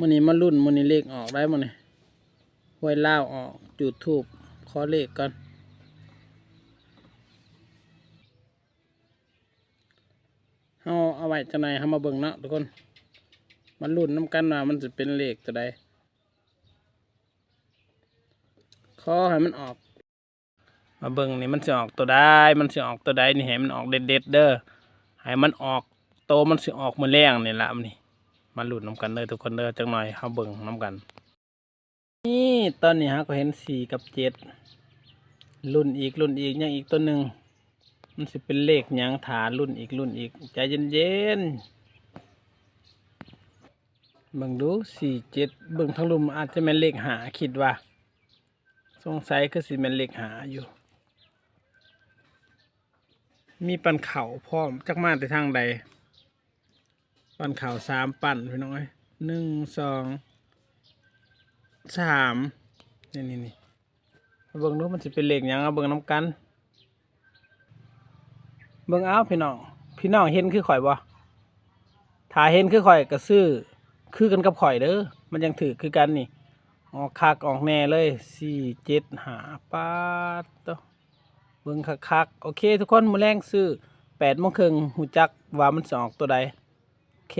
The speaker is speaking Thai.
มื้อนี้มาลุ้นมื้อนี้เลขออกได้มื้อนี้หวยลาวออกจุดธูปขอเลขก่อนเฮาเอาไว้จังได๋เฮามาเบิ่งเนาะทุกคนมาลุ้นนำกันว่ามันจะเป็นเลขตัวใดขอให้มันออกมาเบิ่งนี่มันสิออกตัวใดมันสิออกตัวใดนี่ให้มันออกเด็ดๆเด้อให้มันออกโตมันสิออกมื้อแรงนี่ล่ะมื้อนี้มาลุ้นนำกันเด้อทุกคนเด้อจักหน่อยเฮาเบิ่งนำกันนี่ตอนนี้ฮะก็เห็น4กับ7ลุ้นอีกยังอีกตัวหนึ่งมันสิเป็นเลขหยังถาลุ้นอีกใจเย็นๆเบิ่งดู47เบิ่งทางลุมอาจจะเป็นเลขหาคิดว่าสงสัยคือสิเป็นเลขหาอยู่มีปันเข่าพร้อมจักมาแต่ทางใดปันเข่า3ปั่นพี่น้องเอ้ย1 2 3นี่เบิ่งดูมันสิเป็นเลขหยังเอาเบิ่งนำกันเบิ่งเอาพี่น้องเห็นคือข่อยบ่ถ้าเห็นคือข่อยก็ซื้อคือกันกับข่อยเด้อมันยังถือคือกันนี่ออกคักออกแน่เลย4 7 5ปาดโตเบิ่งคักโอเคทุกคนมื้อแรงซื้อ8:30ฮู้จักว่ามันสิออกตัวใดโอเค